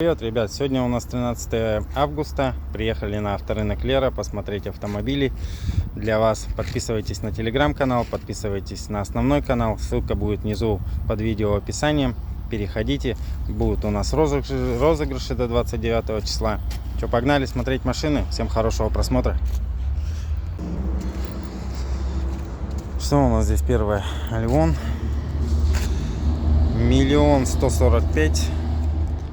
Привет, ребят! Сегодня у нас 13 августа. Приехали на авторынок Лера посмотреть автомобили для вас. Подписывайтесь на телеграм-канал, подписывайтесь на основной канал. Ссылка будет внизу под видео описанием. Переходите. Будут у нас розыгрыши до 29 числа. Что, погнали смотреть машины. Всем хорошего просмотра. Что у нас здесь первое? Альвон. 1 145 000.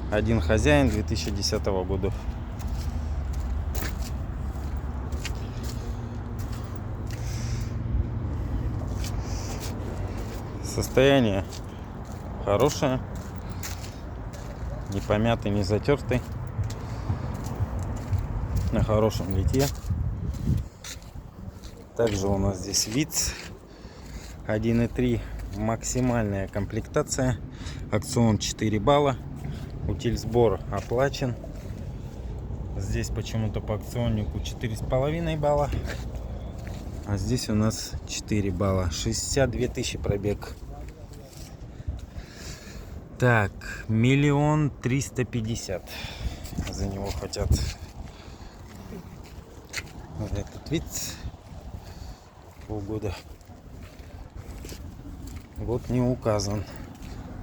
Один хозяин, 2010 года. Состояние хорошее, не помятый, не затертый, на хорошем литье. Также у нас здесь ВИЦ 1.3, максимальная комплектация, акцион 4 балла. Утильсбор оплачен. Здесь почему-то по акционнику 4,5 балла. А здесь у нас 4 балла. 62 000 пробег. Так, 1 350 000 за него хотят. Вот этот вид. Полгода. Год не указан.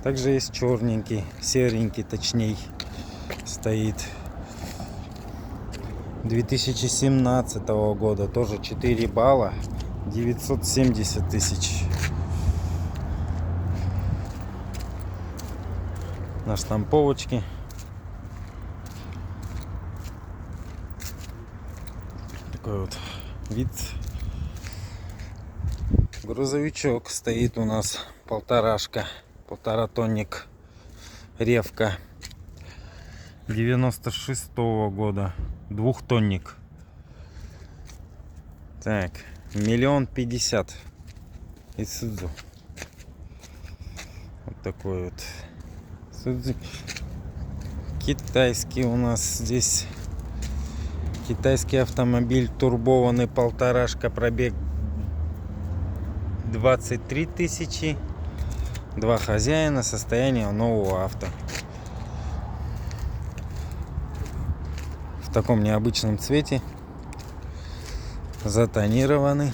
Также есть черненький, серенький, точней, стоит 2017 года, тоже 4 балла, 970 000. На штамповочке. Такой вот вид. Грузовичок стоит у нас полторашка. Полторатонник Ревка 96-го года, двухтонник. Так, 1 050 000 Исудзу. Вот такой вот Исудзу. Китайский у нас здесь, китайский автомобиль турбованный, полторашка, пробег 23 000. Два хозяина, состояние нового авто. В таком необычном цвете. Затонированный.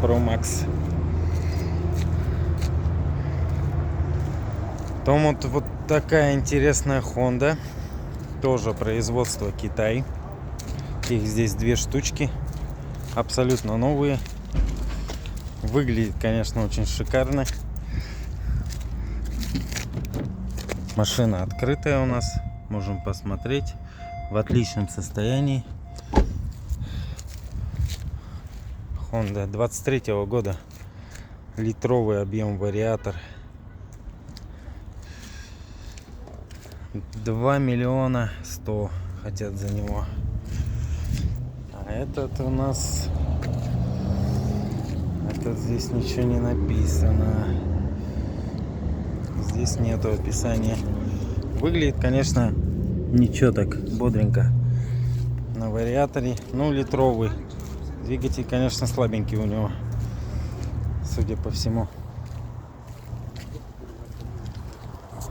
Pro Max. Потом вот такая интересная Honda. Тоже производство Китай. Их здесь 2 штучки. Абсолютно новые. Выглядит, конечно, очень шикарно. Машина открытая у нас. Можем посмотреть. В отличном состоянии. Honda 23-го года. Литровый объем вариатор. 2 100 000 хотят за него. А этот у нас... Этот здесь ничего не написано. Здесь нету описания. Выглядит, конечно, ничего так, бодренько. На вариаторе. Ну, литровый. Двигатель, конечно, слабенький у него. Судя по всему.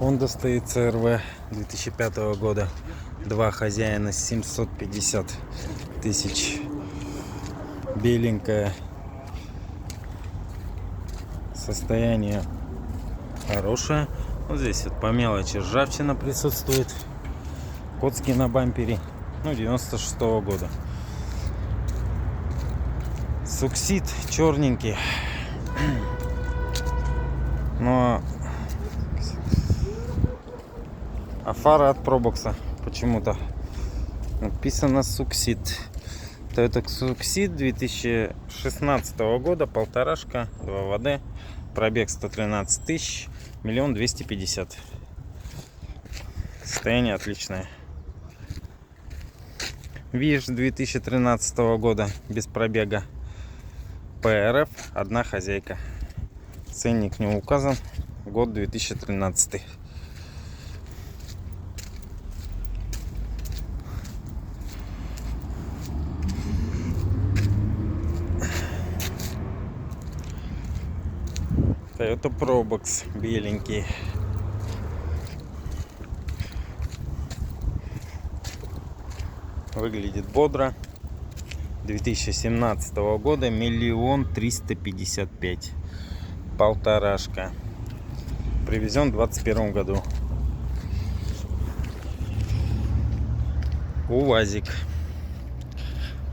Honda стоит CR-V 2005 года. Два хозяина, 750 000. Беленькая. Состояние хорошее. Вот здесь вот по мелочи ржавчина присутствует. Коцки на бампере. Ну, 96-го года. Суксид черненький. Но... А фара от пробокса почему-то написано Суксид. Это Суксид 2016 года, полторашка, 2 ВД, пробег 113 000, 1 250 000. Состояние отличное. ВИЖ 2013 года, без пробега, ПРФ, одна хозяйка. Ценник не указан, год 2013. Toyota Probox беленький. Выглядит бодро. 2017 года, 1 355 000. Полторашка. Привезен в 2021 году. УАЗик.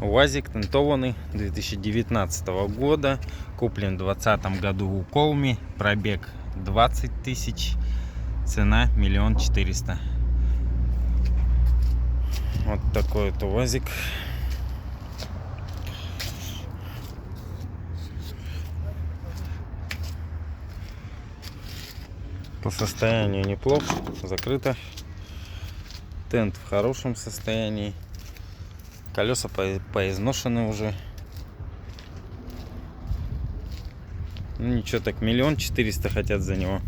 УАЗик тентованный 2019 года. Куплен в 2020 году у Колми. Пробег 20 000. Цена 1 400 000. Вот такой вот УАЗик. По состоянию неплохо. Закрыто. Тент в хорошем состоянии. Колеса поизношены уже. Ну ничего, так 1 400 000 хотят за него.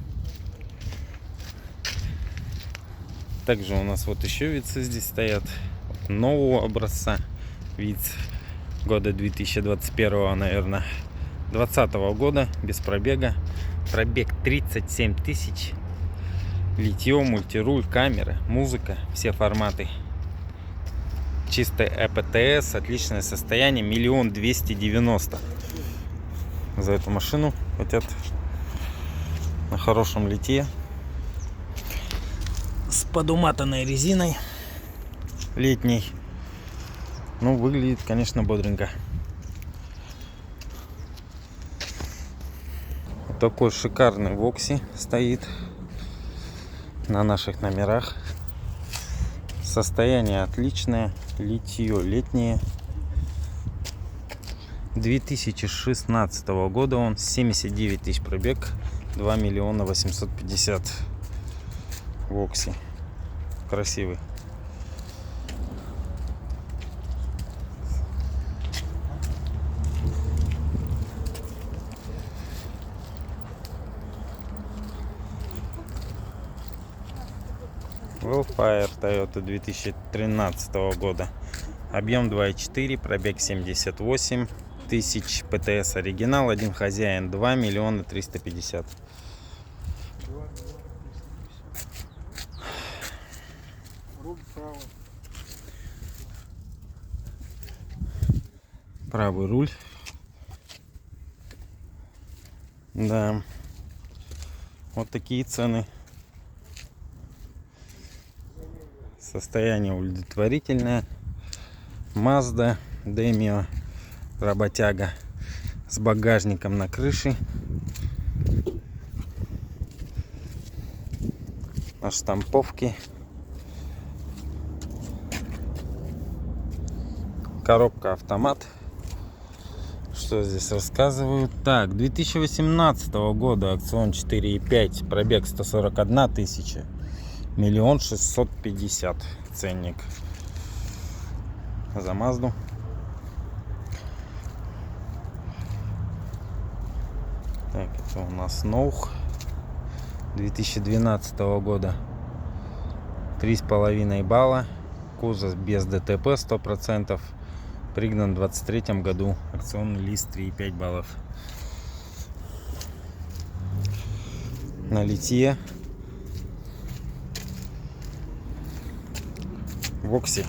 Также у нас вот еще вицы здесь стоят. Нового образца. Виц года 2021, наверное. 2020 года. Без пробега. Пробег 37 000. Литье, мультируль, камера, музыка. Все форматы. Чистый ЭПТС. Отличное состояние. 1 290 000. За эту машину хотят на хорошем литье. С подуматанной резиной летней. Ну, выглядит, конечно, бодренько. Вот такой шикарный Вокси стоит на наших номерах. Состояние отличное. Литье летнее. 2016 года он. 79 000 пробег. 2 850 000. Вокси. Красивый. Wellfire Toyota 2013 года. Объем 2.4, пробег 78 000. ПТС оригинал, один хозяин. 2 350 000. Правый руль. Да. Вот такие цены. Состояние удовлетворительное. Mazda Demio, работяга, с багажником на крыше. На штамповке. Коробка автомат. Что здесь рассказывают? Так, 2018 года, аукцион 4,5, пробег 141 000, 1 650 000 ценник за Мазду. Так, это у нас Ноух 2012 года, 3,5 балла, кузов без ДТП 100%. Пригнан в 23 году. Акционный лист 3,5 баллов. На литье. Вокси.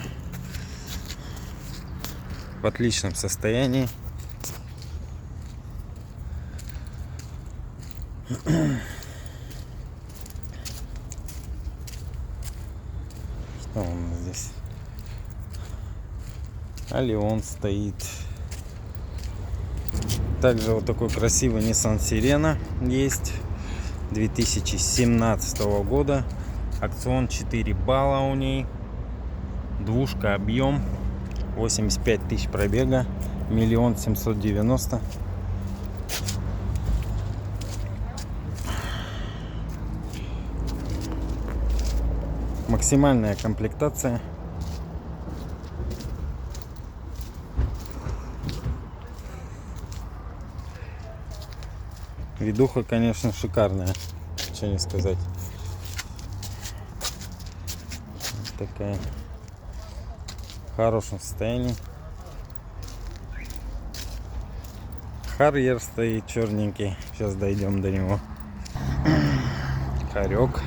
В отличном состоянии. Что у нас здесь? Алион стоит. Также вот такой красивый Nissan Sirena есть. 2017 года. Акцион 4 балла у ней. Двушка, объем 85 000 пробега. 1 790 000. Максимальная комплектация. Видуха, конечно, шикарная, что не сказать. Вот такая в хорошем состоянии. Харьер стоит черненький. Сейчас дойдем до него. Хорек.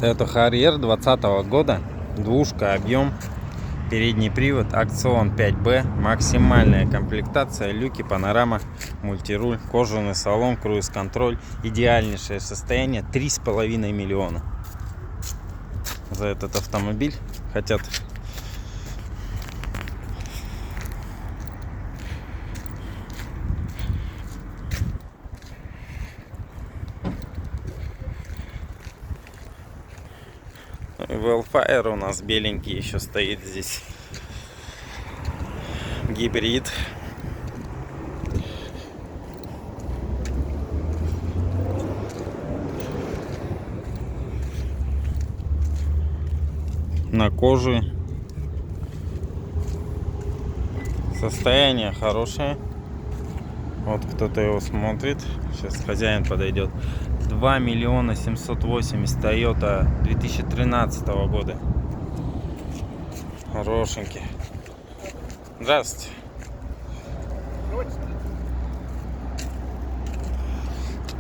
Это Харьер 2020 года. Двушка, объем. Передний привод, акцион 5B, максимальная комплектация, люки, панорама, мультируль, кожаный салон, круиз-контроль, идеальнейшее состояние, 3,5 миллиона за этот автомобиль хотят. Велфайр у нас беленький еще стоит здесь. Гибрид. На коже. Состояние хорошее. Вот кто-то его смотрит. Сейчас хозяин подойдет. 2 миллиона 780. Toyota 2013 года. Хорошенький. Здравствуйте.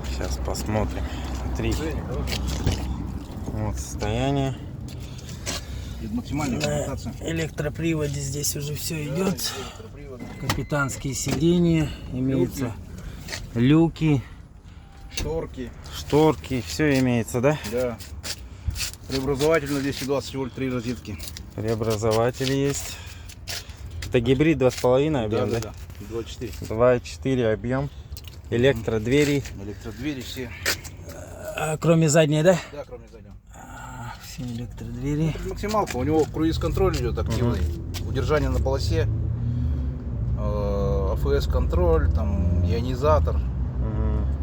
Сейчас посмотрим. Смотри. Вот состояние. Максимальная комплектация. На электроприводе здесь уже все идет. Капитанские сиденья имеются. Люки. Шторки. Все имеется, да? Да. Преобразователь на 220 вольт, 3 розетки. Преобразователь есть. Это гибрид 2,5 объем, да? Да. 2.4. 2,4 объем. Электродвери. Электродвери все. Кроме задней, да? Да, кроме заднего. Все электродвери. Максималка. У него круиз-контроль идет активный. Удержание на полосе. АФС-контроль, там ионизатор.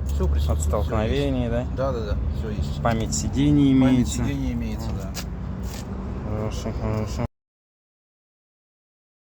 Все присутствует. От столкновений, да? Да. Все есть. Память сидений Память имеется. сиденья имеется, да. Хорошо.